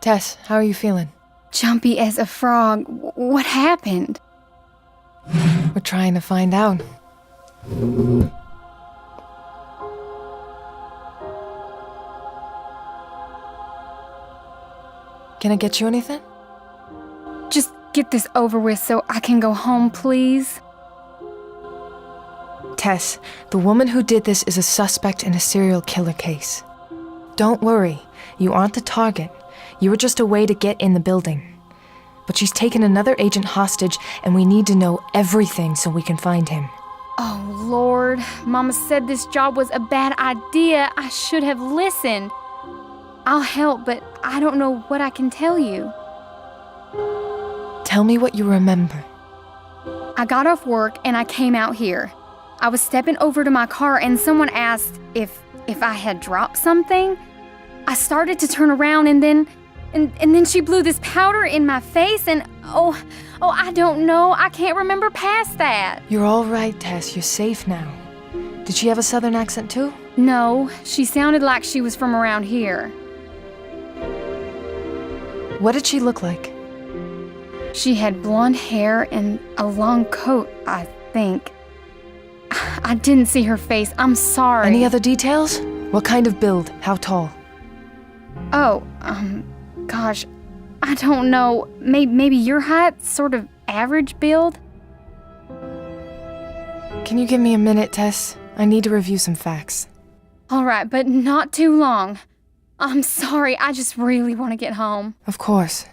Tess, how are you feeling? Jumpy as a frog. What happened? We're trying to find out. Can I get you anything? Just get this over with so I can go home, please. Tess, the woman who did this is a suspect in a serial killer case. Don't worry, you aren't the target. You were just a way to get in the building. But she's taken another agent hostage, and we need to know everything so we can find him. Oh, Lord. Mama said this job was a bad idea. I should have listened. I'll help, but I don't know what I can tell you. Tell me what you remember. I got off work and I came out here. I was stepping over to my car and someone asked if I had dropped something. I started to turn around and then she blew this powder in my face and I don't know. I can't remember past that. You're all right, Tess. You're safe now. Did she have a southern accent too? No, she sounded like she was from around here. What did she look like? She had blonde hair and a long coat, I think. I didn't see her face. I'm sorry. Any other details? What kind of build? How tall? Oh, gosh, I don't know. Maybe your height, sort of average build? Can you give me a minute, Tess? I need to review some facts. All right, but not too long. I'm sorry, I just really want to get home. Of course.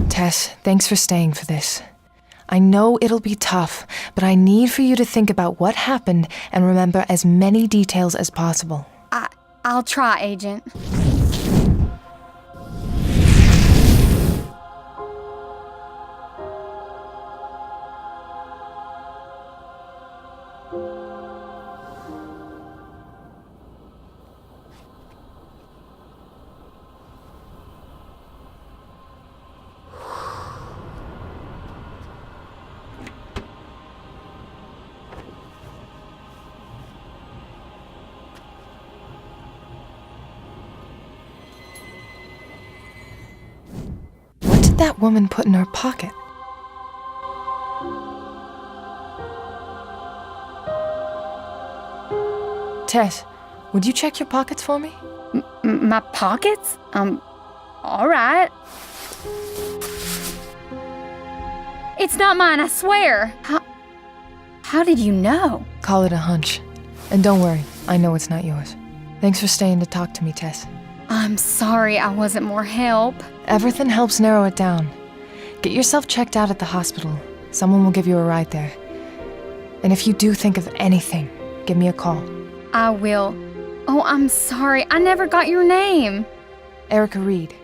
Tess, thanks for staying for this. I know it'll be tough, but I need for you to think about what happened and remember as many details as possible. I'll try, Agent. What did that woman put in her pocket? Tess, would you check your pockets for me? My pockets? All right. It's not mine, I swear. How did you know? Call it a hunch. And don't worry, I know it's not yours. Thanks for staying to talk to me, Tess. I'm sorry I wasn't more help. Everything helps narrow it down. Get yourself checked out at the hospital. Someone will give you a ride there. And if you do think of anything, give me a call. I will. Oh, I'm sorry. I never got your name. Erica Reed.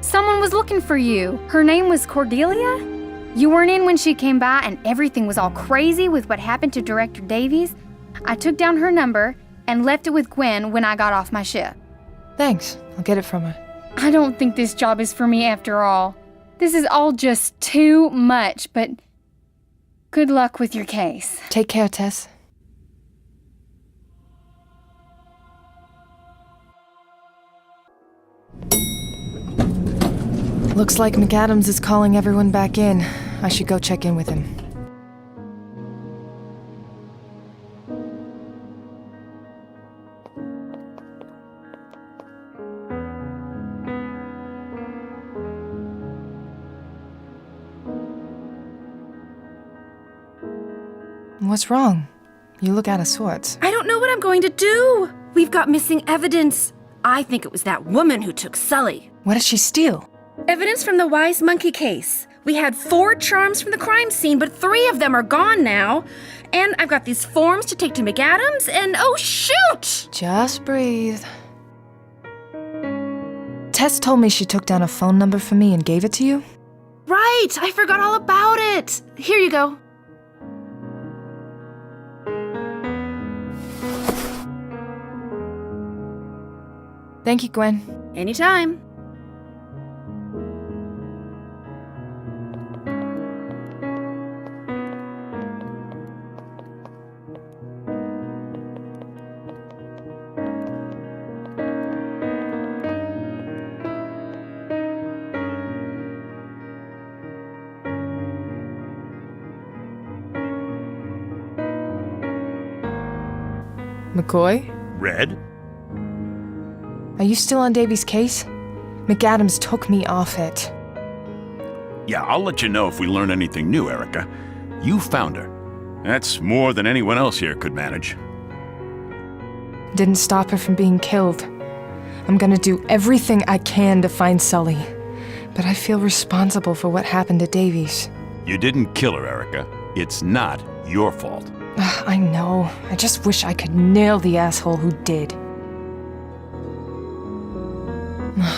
Someone was looking for you. Her name was Cordelia? You weren't in when she came by and everything was all crazy with what happened to Director Davies. I took down her number and left it with Gwen when I got off my shift. Thanks. I'll get it from her. I don't think this job is for me after all. This is all just too much, but good luck with your case. Take care, Tess. Looks like McAdams is calling everyone back in. I should go check in with him. What's wrong? You look out of sorts. I don't know what I'm going to do. We've got missing evidence. I think it was that woman who took Sully. What did she steal? Evidence from the Wise Monkey case. We had 4 charms from the crime scene, but 3 of them are gone now. And I've got these forms to take to McAdams, and oh shoot! Just breathe. Tess told me she took down a phone number for me and gave it to you? Right, I forgot all about it. Here you go. Thank you, Gwen. Anytime. McCoy? Red? Are you still on Davy's case? McAdams took me off it. Yeah, I'll let you know if we learn anything new, Erica. You found her. That's more than anyone else here could manage. Didn't stop her from being killed. I'm gonna do everything I can to find Sully. But I feel responsible for what happened to Davies. You didn't kill her, Erica. It's not your fault. I know. I just wish I could nail the asshole who did.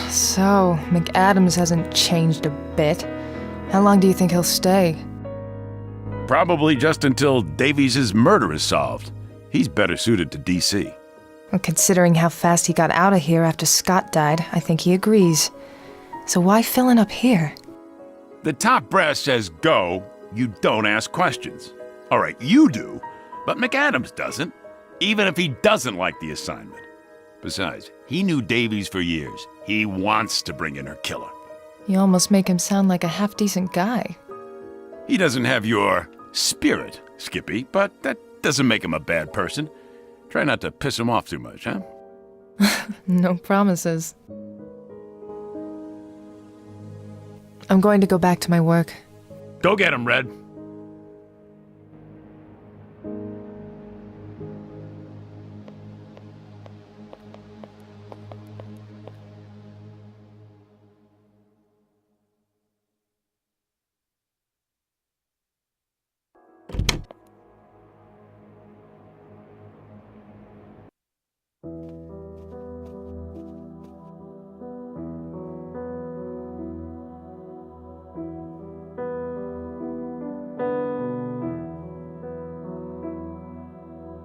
So, McAdams hasn't changed a bit. How long do you think he'll stay? Probably just until Davies' murder is solved. He's better suited to D.C. Well, considering how fast he got out of here after Scott died, I think he agrees. So why filling up here? The top brass says go, you don't ask questions. All right, you do, but McAdams doesn't, even if he doesn't like the assignment. Besides, he knew Davies for years. He wants to bring in her killer. You almost make him sound like a half-decent guy. He doesn't have your spirit, Skippy, but that doesn't make him a bad person. Try not to piss him off too much, huh? No promises. I'm going to go back to my work. Go get him, Red.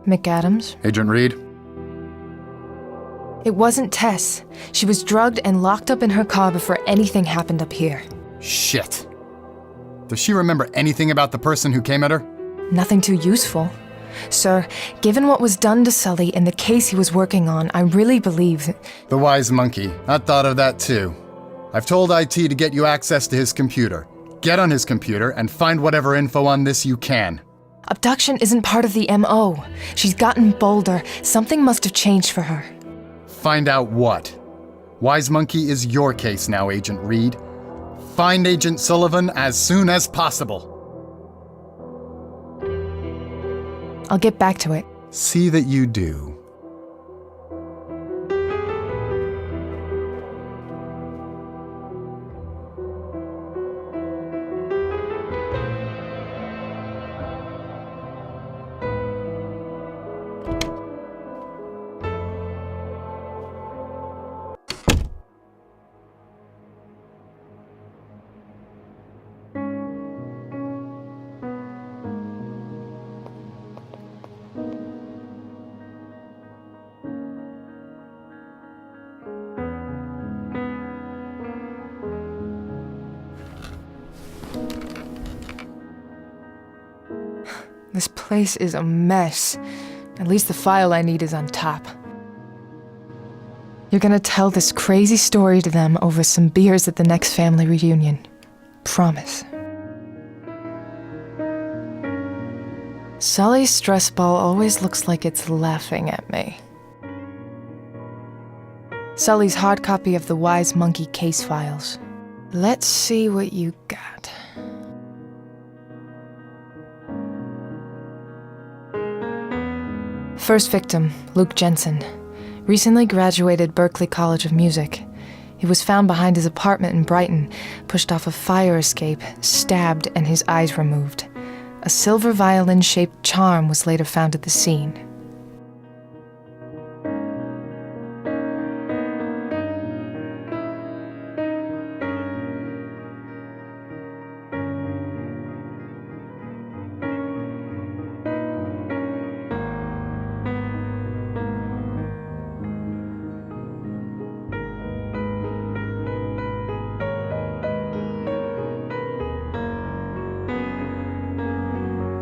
McAdams? Agent Reed? It wasn't Tess. She was drugged and locked up in her car before anything happened up here. Shit. Does she remember anything about the person who came at her? Nothing too useful. Sir, given what was done to Sully and the case he was working on, I really believe that... The wise monkey. I thought of that too. I've told IT to get you access to his computer. Get on his computer and find whatever info on this you can. Abduction isn't part of the MO. She's gotten bolder. Something must have changed for her. Find out what. Wise Monkey is your case now, Agent Reed. Find Agent Sullivan as soon as possible. I'll get back to it. See that you do. This place is a mess. At least the file I need is on top. You're gonna tell this crazy story to them over some beers at the next family reunion. Promise. Sully's stress ball always looks like it's laughing at me. Sully's hard copy of the Wise Monkey case files. Let's see what you got. First victim, Luke Jensen. Recently graduated Berklee College of Music. He was found behind his apartment in Brighton, pushed off a fire escape, stabbed, and his eyes removed. A silver violin-shaped charm was later found at the scene.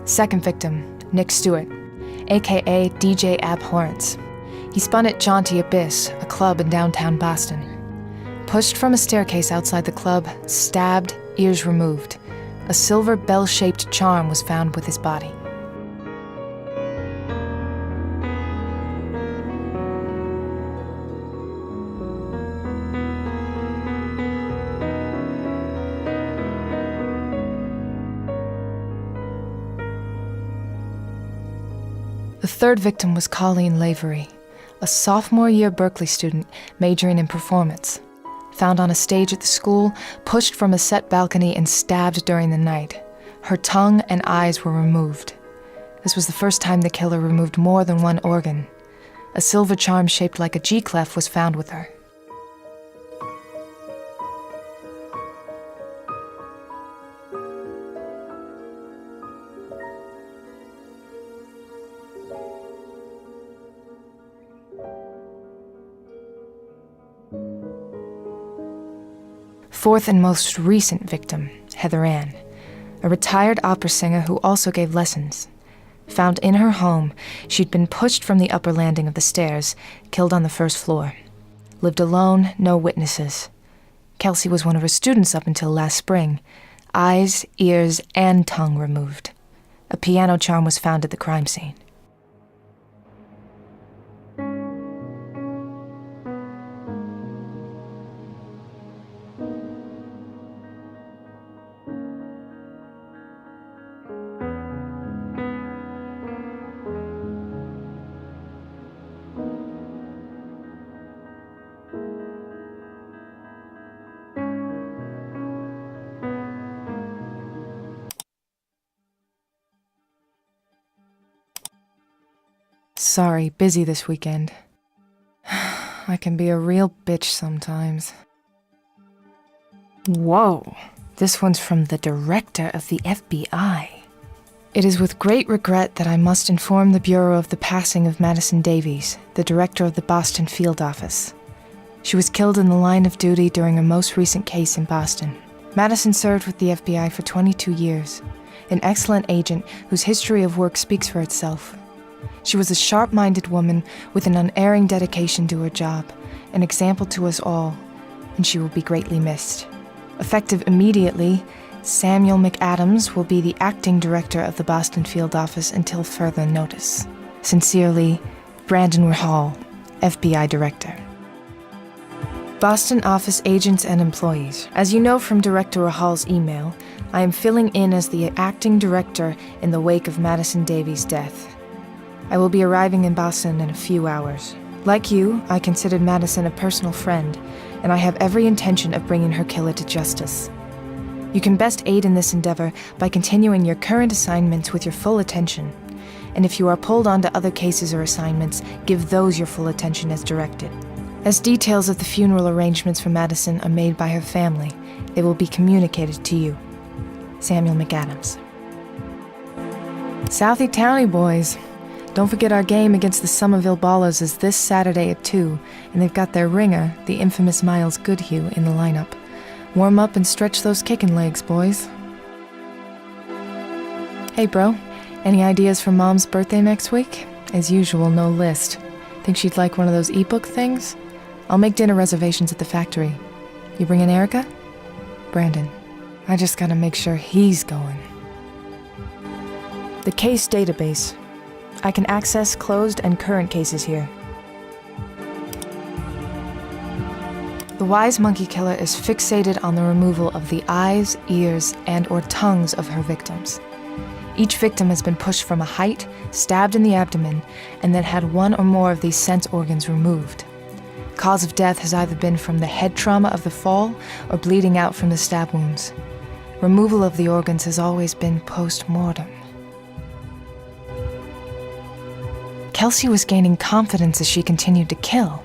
Second victim, Nick Stewart, aka DJ Abhorrence. He spun at Jaunty Abyss, a club in downtown Boston. Pushed from a staircase outside the club, stabbed, ears removed. A silver bell-shaped charm was found with his body. The third victim was Colleen Lavery, a sophomore year Berkeley student majoring in performance. Found on a stage at the school, pushed from a set balcony and stabbed during the night. Her tongue and eyes were removed. This was the first time the killer removed more than one organ. A silver charm shaped like a G-clef was found with her. Fourth and most recent victim, Heather Ann, a retired opera singer who also gave lessons. Found in her home, she'd been pushed from the upper landing of the stairs, killed on the first floor. Lived alone, no witnesses. Kelsey was one of her students up until last spring. Eyes, ears, and tongue removed. A piano charm was found at the crime scene. Sorry, busy this weekend. I can be a real bitch sometimes. Whoa, this one's from the director of the FBI. It is with great regret that I must inform the Bureau of the passing of Madison Davies, the director of the Boston field office. She was killed in the line of duty during a most recent case in Boston. Madison served with the FBI for 22 years, an excellent agent whose history of work speaks for itself. She was a sharp-minded woman with an unerring dedication to her job, an example to us all, and she will be greatly missed. Effective immediately, Samuel McAdams will be the acting director of the Boston field office until further notice. Sincerely, Brandon Rahal, FBI Director. Boston office agents and employees. As you know from Director Rahal's email, I am filling in as the acting director in the wake of Madison Davies' death. I will be arriving in Boston in a few hours. Like you, I considered Madison a personal friend, and I have every intention of bringing her killer to justice. You can best aid in this endeavor by continuing your current assignments with your full attention, and if you are pulled onto other cases or assignments, give those your full attention as directed. As details of the funeral arrangements for Madison are made by her family, they will be communicated to you. Samuel McAdams. Southie Townie boys. Don't forget our game against the Somerville Ballers is this Saturday at 2, and they've got their ringer, the infamous Miles Goodhue, in the lineup. Warm up and stretch those kicking legs, boys. Hey, bro. Any ideas for Mom's birthday next week? As usual, no list. Think she'd like one of those ebook things? I'll make dinner reservations at the factory. You bringing Erica? Brandon. I just gotta make sure he's going. The case database. I can access closed and current cases here. The wise monkey killer is fixated on the removal of the eyes, ears, and/or tongues of her victims. Each victim has been pushed from a height, stabbed in the abdomen, and then had one or more of these sense organs removed. Cause of death has either been from the head trauma of the fall or bleeding out from the stab wounds. Removal of the organs has always been post-mortem. Kelsey was gaining confidence as she continued to kill.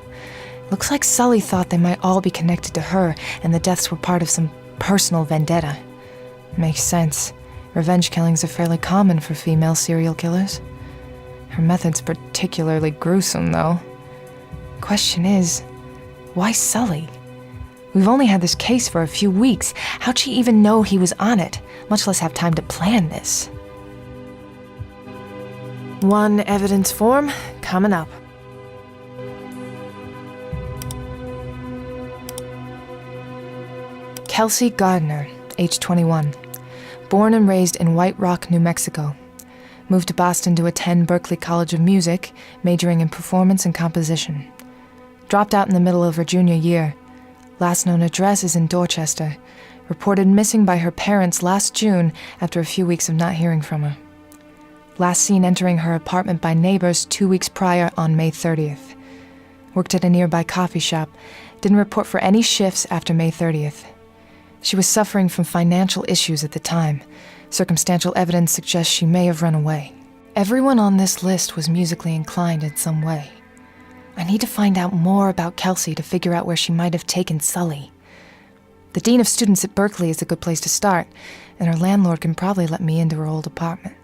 Looks like Sully thought they might all be connected to her and the deaths were part of some personal vendetta. Makes sense. Revenge killings are fairly common for female serial killers. Her method's particularly gruesome, though. Question is, why Sully? We've only had this case for a few weeks. How'd she even know he was on it, much less have time to plan this? One evidence form coming up. Kelsey Gardner, age 21. Born and raised in White Rock, New Mexico. Moved to Boston to attend Berklee College of Music, majoring in performance and composition. Dropped out in the middle of her junior year. Last known address is in Dorchester. Reported missing by her parents last June after a few weeks of not hearing from her. Last seen entering her apartment by neighbors 2 weeks prior on May 30th. Worked at a nearby coffee shop. Didn't report for any shifts after May 30th. She was suffering from financial issues at the time. Circumstantial evidence suggests she may have run away. Everyone on this list was musically inclined in some way. I need to find out more about Kelsey to figure out where she might have taken Sully. The dean of students at Berkeley is a good place to start, and her landlord can probably let me into her old apartment.